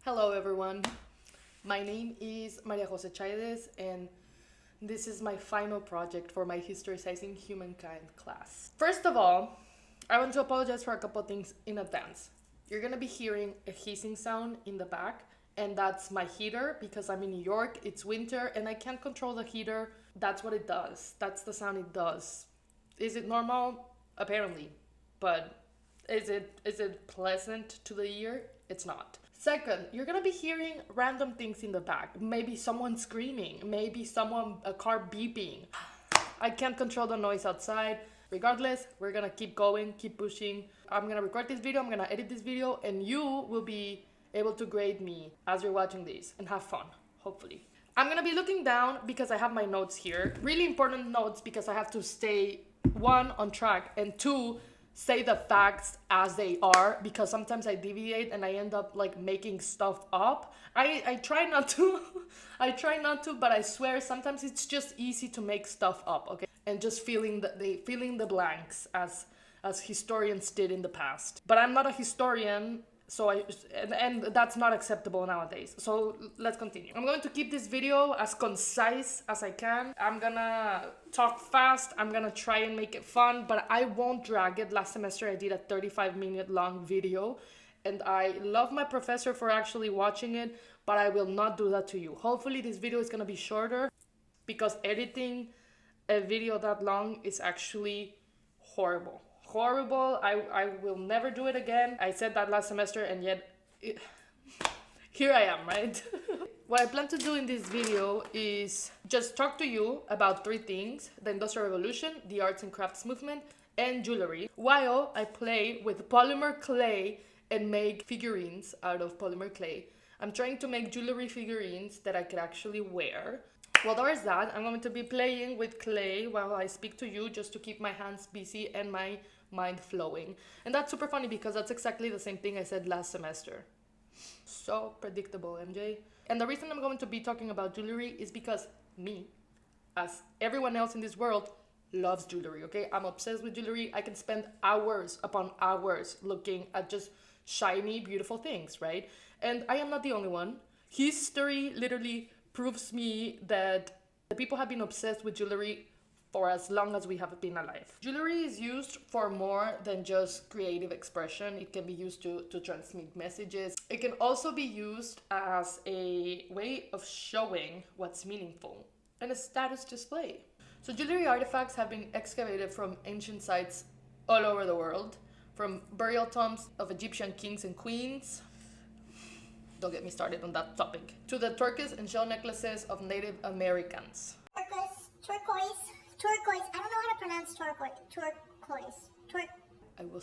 Hello everyone, my name is Maria Jose Chaides and this is my final project for my Historicizing Humankind class. First of all, I want to apologize for a couple things in advance. You're gonna be hearing a hissing sound in the back, and that's my heater because I'm in New York, it's winter, and I can't control the heater. That's what it does. That's the sound it does. Is it normal? Apparently. But is it pleasant to the ear? It's not. Second, you're gonna be hearing random things in the back. Maybe someone screaming, maybe a car beeping. I can't control the noise outside. Regardless, we're gonna keep going, keep pushing. I'm gonna record this video, I'm gonna edit this video, and you will be able to grade me as you're watching this and have fun, hopefully. I'm gonna be looking down because I have my notes here. Really important notes because I have to stay, one, on track, and two, say the facts as they are, because sometimes I deviate and I end up like making stuff up. I try not to, but I swear sometimes it's just easy to make stuff up, okay? And just filling the blanks as historians did in the past. But I'm not a historian, so and that's not acceptable nowadays. So let's continue. I'm going to keep this video as concise as I can. I'm gonna talk fast. I'm gonna try and make it fun, but I won't drag it. Last semester I did a 35-minute long video, and I love my professor for actually watching it, but I will not do that to you. Hopefully this video is gonna be shorter, because editing a video that long is actually horrible. I will never do it again. I said that last semester, and yet here I am, right? What I plan to do in this video is just talk to you about three things: the Industrial Revolution, the arts and crafts movement, and jewelry, while I play with polymer clay and make figurines out of polymer clay. I'm trying to make jewelry figurines that I could actually wear. Well, there is that. I'm going to be playing with clay while I speak to you, just to keep my hands busy and my mind flowing. And that's super funny because that's exactly the same thing I said last semester. So predictable, MJ. And the reason I'm going to be talking about jewelry is because me, as everyone else in this world, loves jewelry, okay? I'm obsessed with jewelry. I can spend hours upon hours looking at just shiny, beautiful things, right? And I am not the only one. History literally proves me that the people have been obsessed with jewelry for as long as we have been alive. Jewelry is used for more than just creative expression. It can be used to transmit messages. It can also be used as a way of showing what's meaningful and a status display. So jewelry artifacts have been excavated from ancient sites all over the world, from burial tombs of Egyptian kings and queens, don't get me started on that topic, to the turquoise and shell necklaces of Native Americans. Turquoise. I don't know how to pronounce turquoise. I will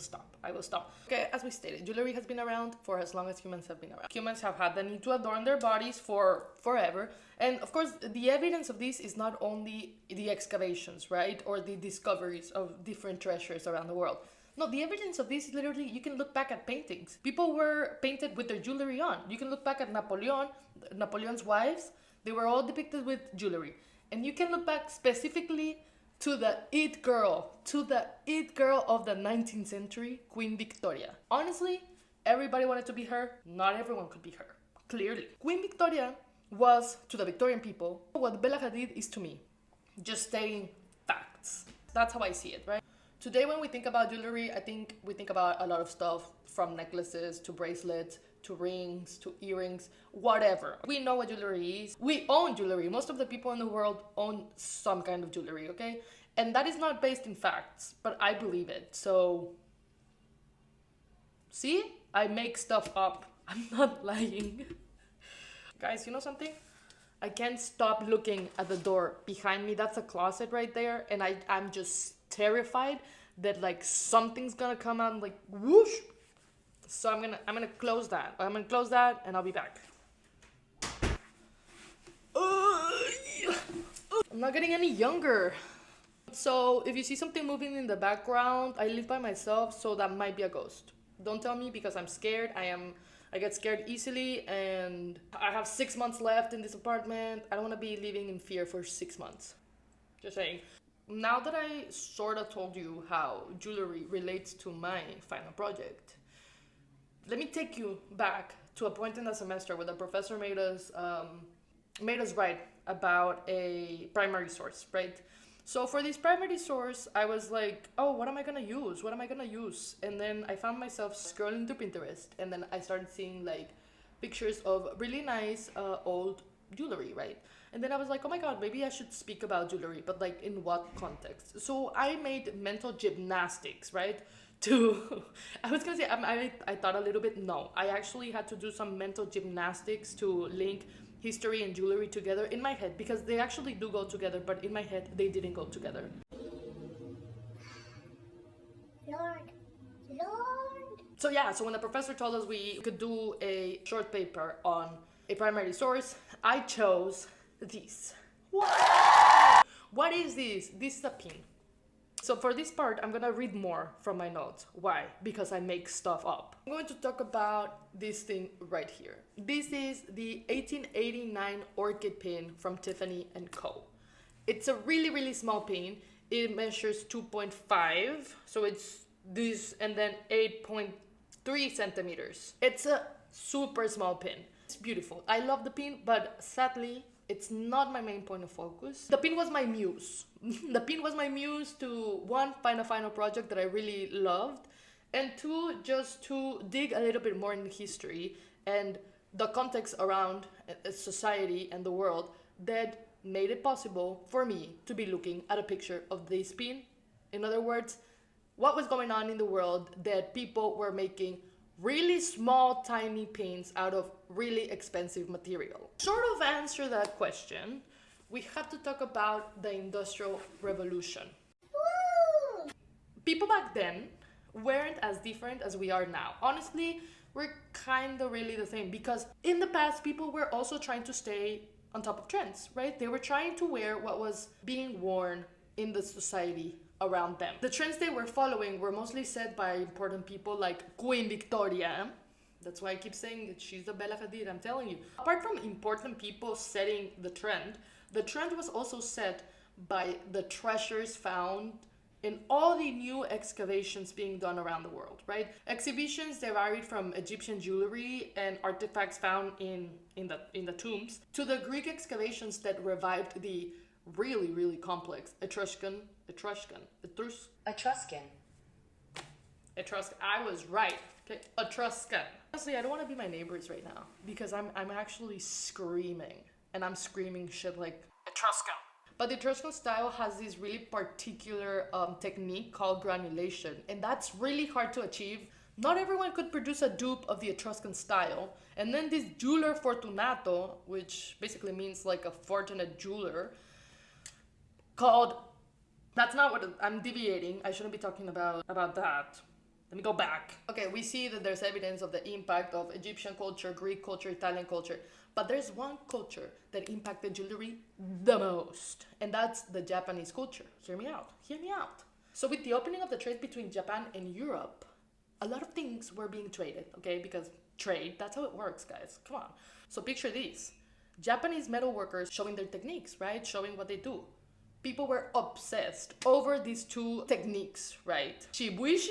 stop. Okay, as we stated, jewelry has been around for as long as humans have been around. Humans have had the need to adorn their bodies for forever. And of course, the evidence of this is not only the excavations, right? Or the discoveries of different treasures around the world. No, the evidence of this is literally, you can look back at paintings. People were painted with their jewelry on. You can look back at Napoleon's wives. They were all depicted with jewelry. And you can look back specifically to the it girl of the 19th century, Queen Victoria. Honestly, everybody wanted to be her. Not everyone could be her, clearly. Queen Victoria was, to the Victorian people, what Bella Hadid is to me. Just stating facts. That's how I see it, right? Today, when we think about jewelry, I think we think about a lot of stuff, from necklaces to bracelets to rings to earrings, whatever. We know what jewelry is. We own jewelry. Most of the people in the world own some kind of jewelry, okay? And that is not based in facts, but I believe it. So, see? I make stuff up. I'm not lying. Guys, you know something? I can't stop looking at the door behind me. That's a closet right there, and I'm just terrified that like something's gonna come out and like whoosh. So I'm gonna close that. And I'll be back. I'm not getting any younger. So if you see something moving in the background, I live by myself, so that might be a ghost. Don't tell me, because I'm scared. I get scared easily, and I have 6 months left in this apartment. I don't want to be living in fear for 6 months. Just saying. Now that I sort of told you how jewelry relates to my final project, Let me take you back to a point in the semester where the professor made us write about a primary source, right? So for this primary source, I was like, oh, what am I gonna use? What am I gonna use? And then I found myself scrolling through Pinterest, and then I started seeing like pictures of really nice old jewelry, right? And then I was like, oh my god, maybe I should speak about jewelry, but like in what context? So I made mental gymnastics, right? To, I was gonna say, I thought a little bit, no. I actually had to do some mental gymnastics to link history and jewelry together in my head, because they actually do go together, but in my head, they didn't go together. Lord. So yeah, so when the professor told us we could do a short paper on a primary source, I chose this. What is this? This is a pin. So for this part, I'm gonna read more from my notes. Why? Because I make stuff up. I'm going to talk about this thing right here. This is the 1889 orchid pin from Tiffany & Co. It's a really, really small pin. It measures 2.5, so it's this, and then 8.3 centimeters. It's a super small pin. It's beautiful. I love the pin, but sadly, it's not my main point of focus. The pin was my muse. The pin was my muse to, one, find a final project that I really loved, and two, just to dig a little bit more in history and the context around society and the world that made it possible for me to be looking at a picture of this pin. In other words, what was going on in the world that people were making really small, tiny pins out of really expensive material. Sort of answer that question, we have to talk about the Industrial Revolution. Woo! People back then weren't as different as we are now. Honestly, we're kind of really the same, because in the past, people were also trying to stay on top of trends, right? They were trying to wear what was being worn in the society around them. The trends they were following were mostly set by important people like Queen Victoria. That's why I keep saying that she's the Bella Hadid, I'm telling you. Apart from important people setting the trend was also set by the treasures found in all the new excavations being done around the world, right? Exhibitions, they varied from Egyptian jewelry and artifacts found in the tombs to the Greek excavations that revived the really, really complex Etruscan. I was right. Okay, Etruscan. Honestly, I don't want to be my neighbors right now because I'm actually screaming, and I'm screaming shit like Etruscan. But the Etruscan style has this really particular technique called granulation, and that's really hard to achieve. Not everyone could produce a dupe of the Etruscan style, and then this jeweler fortunato, which basically means like a fortunate jeweler, called, that's not what I'm deviating. I shouldn't be talking about that. Let me go back. Okay, we see that there's evidence of the impact of Egyptian culture, Greek culture, Italian culture. But there's one culture that impacted jewelry the most, and that's the Japanese culture. Hear me out. So with the opening of the trade between Japan and Europe, a lot of things were being traded, okay? Because trade, that's how it works, guys. Come on. So picture this. Japanese metal workers showing their techniques, right? Showing what they do. People were obsessed over these two techniques, right? Shibuishi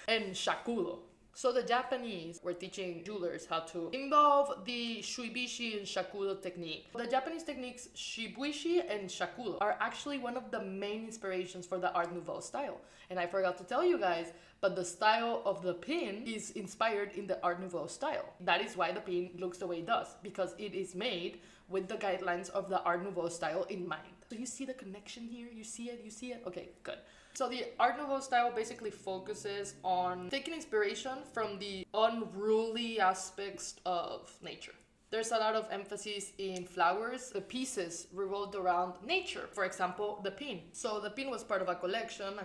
and shakudo. So the Japanese were teaching jewelers how to involve the shibuishi and shakudo technique. The Japanese techniques shibuishi and shakudo are actually one of the main inspirations for the Art Nouveau style. And I forgot to tell you guys, but the style of the pin is inspired in the Art Nouveau style. That is why the pin looks the way it does, because it is made with the guidelines of the Art Nouveau style in mind. So you see the connection here? You see it? Okay, good. So the Art Nouveau style basically focuses on taking inspiration from the unruly aspects of nature. There's a lot of emphasis in flowers. The pieces revolved around nature. For example, the pin. So the pin was part of a collection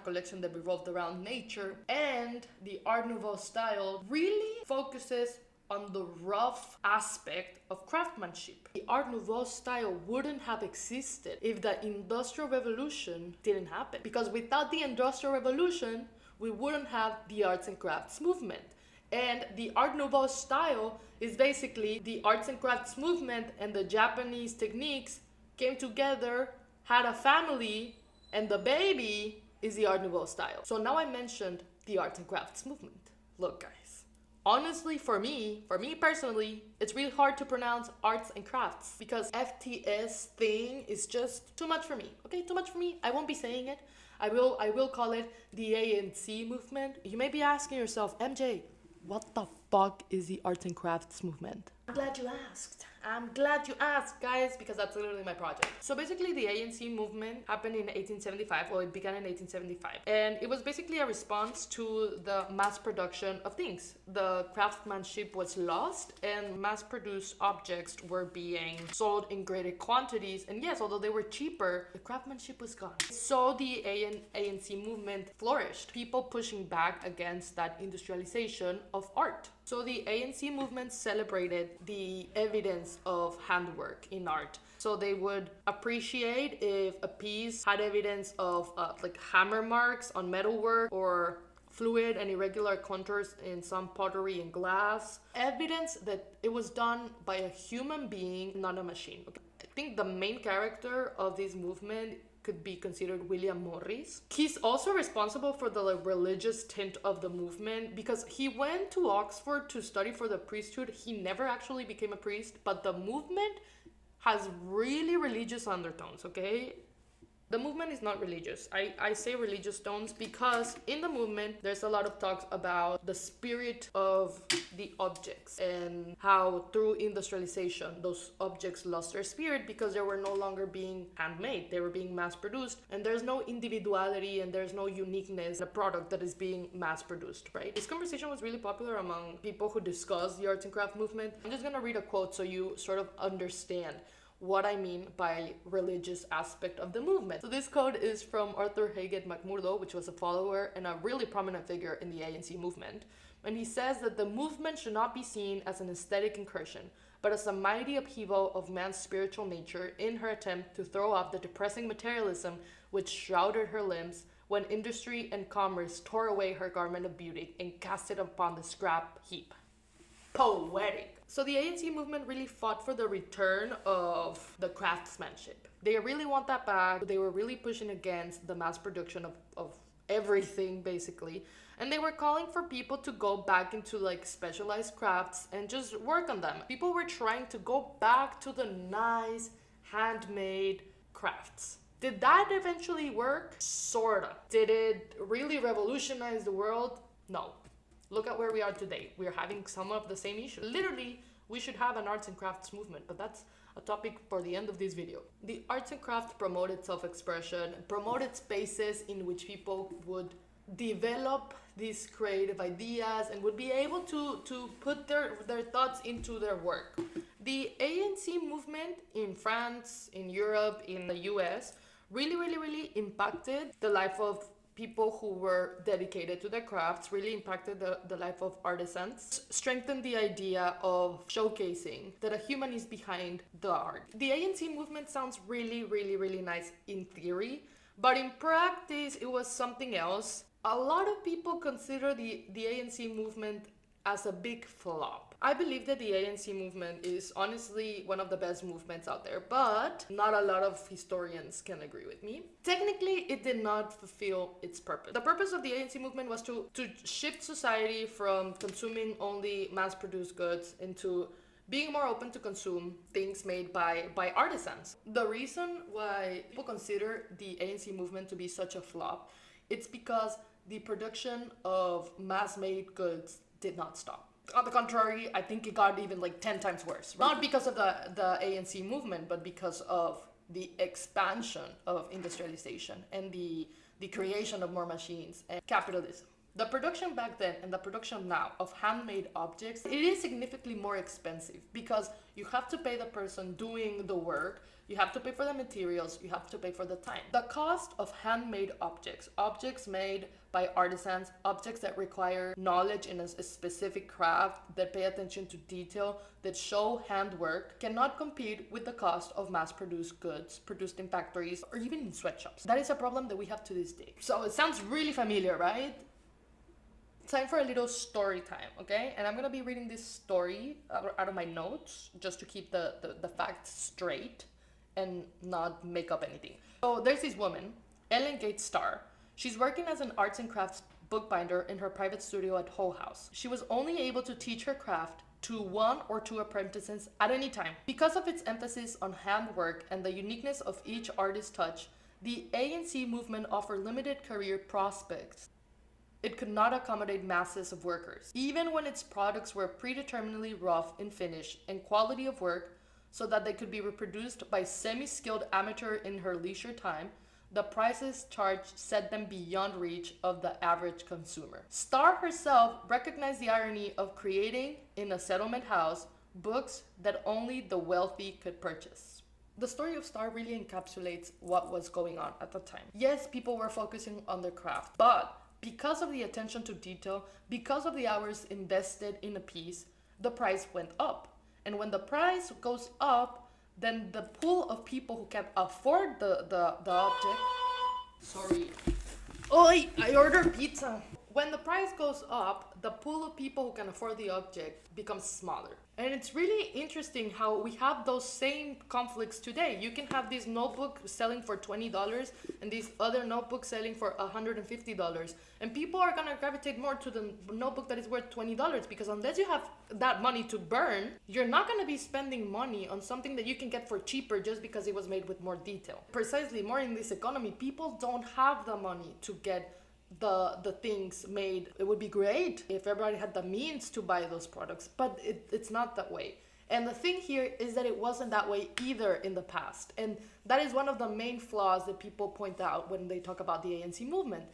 that revolved around nature. And the Art Nouveau style really focuses on the rough aspect of craftsmanship. The Art Nouveau style wouldn't have existed if the Industrial Revolution didn't happen. Because without the Industrial Revolution, we wouldn't have the arts and crafts movement. And the Art Nouveau style is basically the arts and crafts movement and the Japanese techniques came together, had a family, and the baby is the Art Nouveau style. So now I mentioned the arts and crafts movement. Look, guys. Honestly, for me personally, it's really hard to pronounce arts and crafts because FTS thing is just too much for me. Okay, too much for me. I won't be saying it. I will call it the ANC movement. You may be asking yourself, MJ, what the fuck is the arts and crafts movement? I'm glad you asked. I'm glad you asked, guys, because that's literally my project. So basically, the ANC movement happened in 1875. Well, it began in 1875. And it was basically a response to the mass production of things. The craftsmanship was lost, and mass-produced objects were being sold in greater quantities. And yes, although they were cheaper, the craftsmanship was gone. So the ANC movement flourished, people pushing back against that industrialization of art. So the ANC movement celebrated the evidence of handwork in art. So they would appreciate if a piece had evidence of like hammer marks on metalwork or fluid and irregular contours in some pottery and glass. Evidence that it was done by a human being, not a machine. Okay? I think the main character of this movement could be considered William Morris. He's also responsible for the religious tint of the movement because he went to Oxford to study for the priesthood. He never actually became a priest, but the movement has really religious undertones, okay? The movement is not religious. I say religious tones because in the movement there's a lot of talks about the spirit of the objects and how through industrialization those objects lost their spirit because they were no longer being handmade. They were being mass produced, and there's no individuality and there's no uniqueness in a product that is being mass produced, right? This conversation was really popular among people who discuss the arts and craft movement. I'm just gonna read a quote so you sort of understand what I mean by religious aspect of the movement. So this quote is from Arthur Haggett McMurdo, which was a follower and a really prominent figure in the ANC movement. And he says that the movement should not be seen as an aesthetic incursion, but as a mighty upheaval of man's spiritual nature in her attempt to throw off the depressing materialism which shrouded her limbs when industry and commerce tore away her garment of beauty and cast it upon the scrap heap. Poetic. So the ANC movement really fought for the return of the craftsmanship. They really want that back. They were really pushing against the mass production of everything, basically. And they were calling for people to go back into like specialized crafts and just work on them. People were trying to go back to the nice handmade crafts. Did that eventually work? Sorta. Did it really revolutionize the world? No. Look at where we are today. We're having some of the same issues. Literally, we should have an arts and crafts movement, but that's a topic for the end of this video. The arts and crafts promoted self-expression, promoted spaces in which people would develop these creative ideas and would be able to put their thoughts into their work. The ANC movement in France, in Europe, in the US, really impacted the life of people who were dedicated to their crafts, really impacted the life of artisans, strengthened the idea of showcasing that a human is behind the art. The ANC movement sounds really nice in theory, but in practice it was something else. A lot of people consider the ANC movement as a big flop. I believe that the ANC movement is honestly one of the best movements out there, but not a lot of historians can agree with me. Technically, it did not fulfill its purpose. The purpose of the ANC movement was to shift society from consuming only mass-produced goods into being more open to consume things made by artisans. The reason why people consider the ANC movement to be such a flop, it's because the production of mass-made goods did not stop. On the contrary, I think it got even like 10 times worse. Not because of the ANC movement, but because of the expansion of industrialization and the creation of more machines and capitalism. The production back then and the production now of handmade objects, it is significantly more expensive because you have to pay the person doing the work, you have to pay for the materials, you have to pay for the time. The cost of handmade objects made by artisans, objects that require knowledge in a specific craft, that pay attention to detail, that show handwork, cannot compete with the cost of mass-produced goods produced in factories or even in sweatshops. That is a problem that we have to this day. So it sounds really familiar, right? Time for a little story time, okay? And I'm gonna be reading this story out of my notes just to keep the facts straight and not make up anything. So there's this woman, Ellen Gates Starr. She's working as an arts and crafts bookbinder in her private studio at Hull House. She was only able to teach her craft to 1 or 2 apprentices at any time. Because of its emphasis on handwork and the uniqueness of each artist's touch, the ANC movement offered limited career prospects. It could not accommodate masses of workers. Even when its products were predeterminedly rough in finish and quality of work so that they could be reproduced by semi-skilled amateur in her leisure time, the prices charged set them beyond reach of the average consumer. Starr herself recognized the irony of creating, in a settlement house, books that only the wealthy could purchase. The story of Starr really encapsulates what was going on at the time. Yes, people were focusing on their craft, but because of the attention to detail, because of the hours invested in a piece, the price went up. And when the price goes up, then the pool of people who can afford the object. Sorry. Oi, I ordered pizza. When the price goes up, the pool of people who can afford the object becomes smaller. And it's really interesting how we have those same conflicts today. You can have this notebook selling for $20 and this other notebook selling for $150. And people are gonna gravitate more to the notebook that is worth $20 because unless you have that money to burn, you're not gonna be spending money on something that you can get for cheaper just because it was made with more detail. Precisely, more in this economy, people don't have the money to get the things made. It would be great if everybody had the means to buy those products, but it's not that way. And the thing here is that it wasn't that way either in the past. And that is one of the main flaws that people point out when they talk about the ANC movement.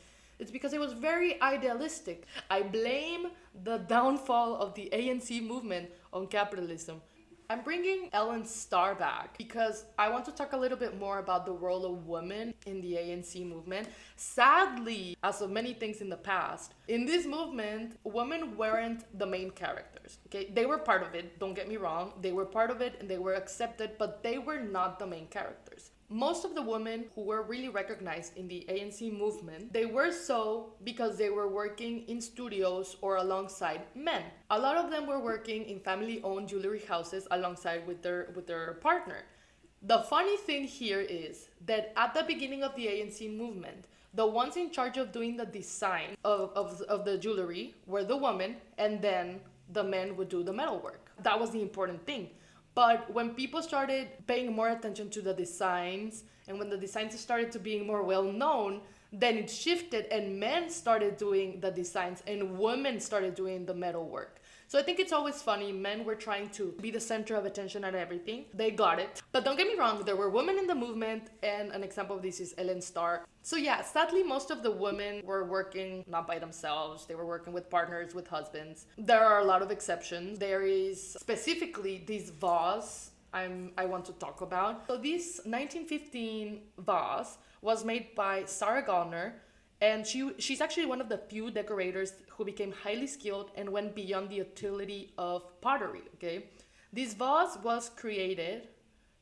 It's because it was very idealistic. I blame the downfall of the ANC movement on capitalism. I'm bringing Ellen Starr back because I want to talk a little bit more about the role of women in the ANC movement. Sadly, as of many things in the past, in this movement, women weren't the main characters. Okay, they were part of it, don't get me wrong. They were part of it and they were accepted, but they were not the main characters. Most of the women who were really recognized in the ANC movement, they were so because they were working in studios or alongside men. A lot of them were working in family-owned jewelry houses alongside with their partner. The funny thing here is that at the beginning of the ANC movement, the ones in charge of doing the design of the jewelry were the women, and then the men would do the metalwork. That was the important thing. But when people started paying more attention to the designs, and when the designs started to being more well known, then it shifted and men started doing the designs and women started doing the metalwork. So I think it's always funny, men were trying to be the center of attention at everything. They got it. But don't get me wrong, there were women in the movement, and an example of this is Ellen Starr. So yeah, sadly, most of the women were working not by themselves. They were working with partners, with husbands. There are a lot of exceptions. There is specifically this vase I want to talk about. So this 1915 vase was made by Sarah Gallner, and she's actually one of the few decorators who became highly skilled and went beyond the utility of pottery, okay? This vase was created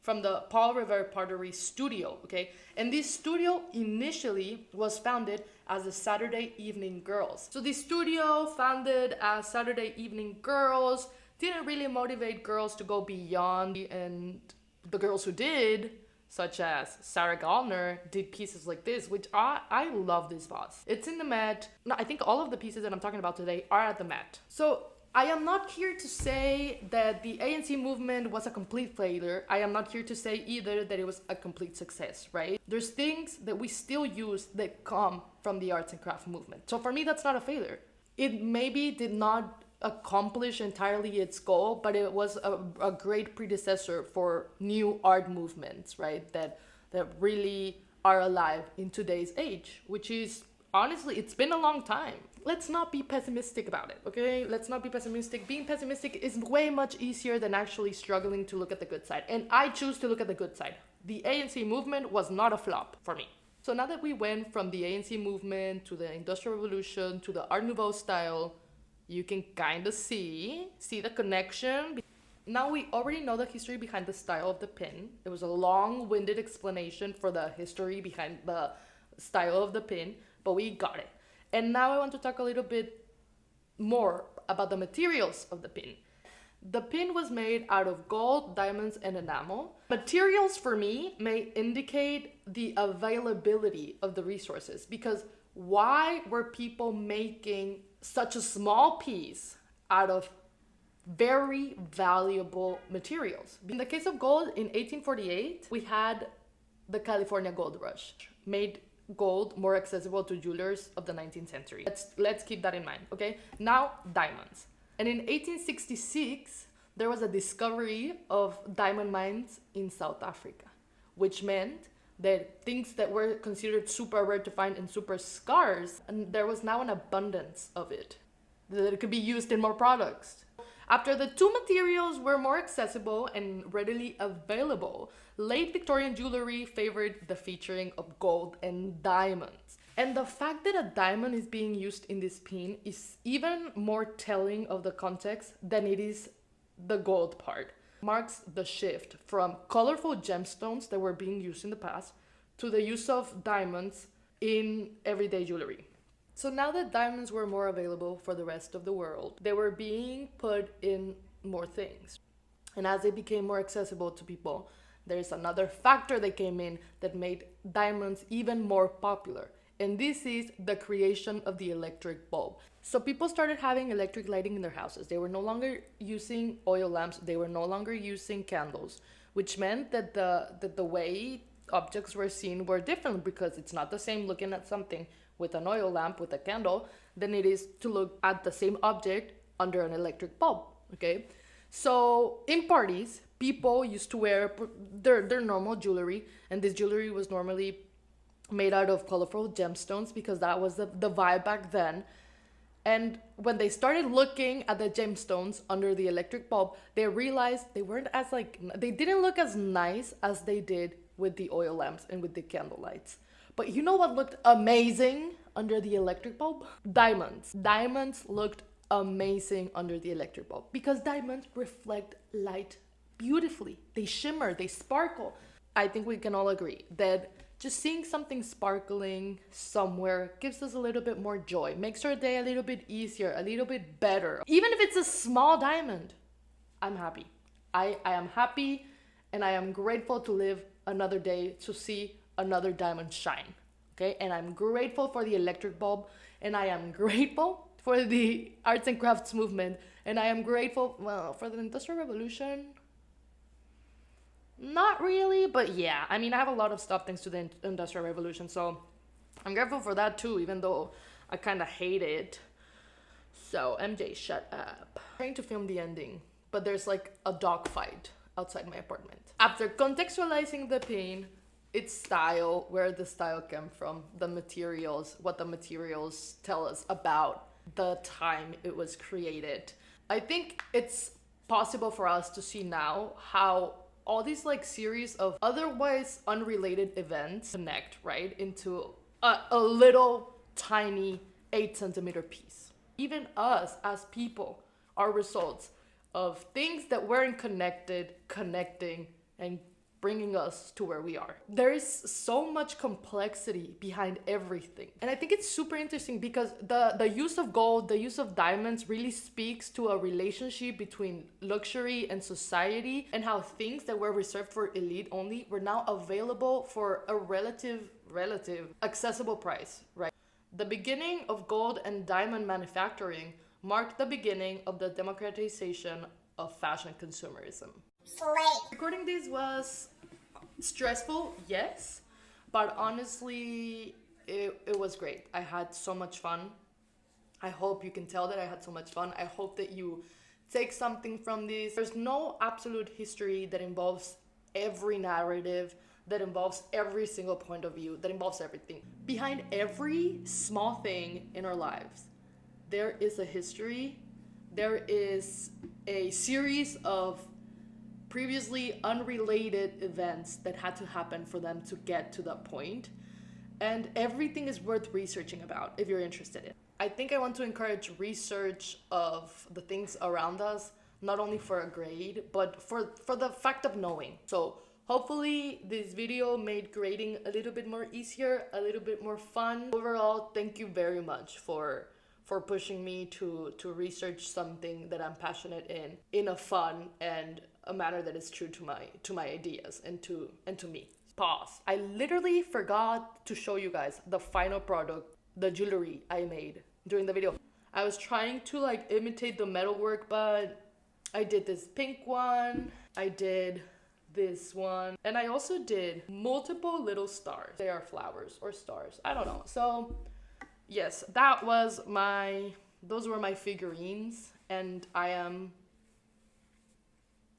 from the Paul Revere Pottery Studio, okay? And this studio initially was founded as the Saturday Evening Girls. So this studio, founded as Saturday Evening Girls, didn't really motivate girls to go beyond, and the girls who did, such as Sarah Gallner, did pieces like this, which I love this vase. It's in the Met. No, I think all of the pieces that I'm talking about today are at the Met. So I am not here to say that the ANC movement was a complete failure. I am not here to say either that it was a complete success, right? There's things that we still use that come from the arts and craft movement. So for me, that's not a failure. It maybe did not accomplish entirely its goal, but it was a great predecessor for new art movements, right? That really are alive in today's age, which is, honestly, it's been a long time. Let's not be pessimistic about it, okay? Let's not be pessimistic. Being pessimistic is way much easier than actually struggling to look at the good side. And I choose to look at the good side. The ANC movement was not a flop for me. So now that we went from the ANC movement to the Industrial Revolution to the Art Nouveau style, you can kind of see the connection. Now we already know the history behind the style of the pin. It was a long-winded explanation for the history behind the style of the pin, but we got it. And now I want to talk a little bit more about the materials of the pin. The pin was made out of gold, diamonds, and enamel. Materials for me may indicate the availability of the resources, because why were people making such a small piece out of very valuable materials? In the case of gold, in 1848, we had the California gold rush, made gold more accessible to jewelers of the 19th century. Let's keep that in mind, okay? Now, diamonds. And in 1866, there was a discovery of diamond mines in South Africa, which meant that things that were considered super rare to find and super scarce, and there was now an abundance of it, that it could be used in more products. After the two materials were more accessible and readily available, late Victorian jewelry favored the featuring of gold and diamonds. And the fact that a diamond is being used in this pin is even more telling of the context than it is the gold part. Marks the shift from colorful gemstones that were being used in the past to the use of diamonds in everyday jewelry. So now that diamonds were more available for the rest of the world, they were being put in more things. And as they became more accessible to people, there's another factor that came in that made diamonds even more popular. And this is the creation of the electric bulb. So people started having electric lighting in their houses. They were no longer using oil lamps. They were no longer using candles, which meant that the way objects were seen were different, because it's not the same looking at something with an oil lamp, with a candle, than it is to look at the same object under an electric bulb, okay? So in parties, people used to wear their normal jewelry, and this jewelry was normally made out of colorful gemstones because that was the vibe back then. And when they started looking at the gemstones under the electric bulb, they realized they didn't look as nice as they did with the oil lamps and with the candle lights. But you know what looked amazing under the electric bulb? Diamonds. Diamonds looked amazing under the electric bulb because diamonds reflect light beautifully. They shimmer, they sparkle. I think we can all agree that just seeing something sparkling somewhere gives us a little bit more joy, makes our day a little bit easier, a little bit better. Even if it's a small diamond, I'm happy. I am happy, and I am grateful to live another day to see another diamond shine, okay? And I'm grateful for the electric bulb, and I am grateful for the arts and crafts movement, and I am grateful, well, for the Industrial Revolution. Not really, but yeah, I mean, I have a lot of stuff thanks to the Industrial Revolution, so I'm grateful for that too, even though I kind of hate it. So, MJ, shut up. I'm trying to film the ending, but there's like a dogfight outside my apartment. After contextualizing the pin, its style, where the style came from, the materials, what the materials tell us about the time it was created, I think it's possible for us to see now how all these like series of otherwise unrelated events connect, right, into a little tiny 8-centimeter piece. Even us as people are results of things that weren't connected, connecting, and bringing us to where we are. There is so much complexity behind everything. And I think it's super interesting because the use of gold, the use of diamonds really speaks to a relationship between luxury and society, and how things that were reserved for elite only were now available for a relative accessible price, right? The beginning of gold and diamond manufacturing marked the beginning of the democratization of fashion consumerism. Recording this was stressful, yes, but honestly, it was great. I had so much fun. I hope you can tell that I had so much fun. I hope that you take something from this. There's no absolute history that involves every narrative, that involves every single point of view, that involves everything. Behind every small thing in our lives, there is a history, there is a series of previously unrelated events that had to happen for them to get to that point. And everything is worth researching about if you're interested in. I think I want to encourage research of the things around us, not only for a grade, but for the fact of knowing. So hopefully this video made grading a little bit more easier, a little bit more fun. Overall, thank you very much for pushing me to research something that I'm passionate in a fun and a manner that is true to my ideas and to me. Pause. I literally forgot to show you guys the final product the jewelry I made during the video. I was trying to like imitate the metalwork, but I did this pink one, I did this one, and I also did multiple little stars. They are flowers or stars, I don't know. So yes, those were my figurines, and I'm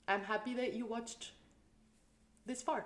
happy that you watched this far.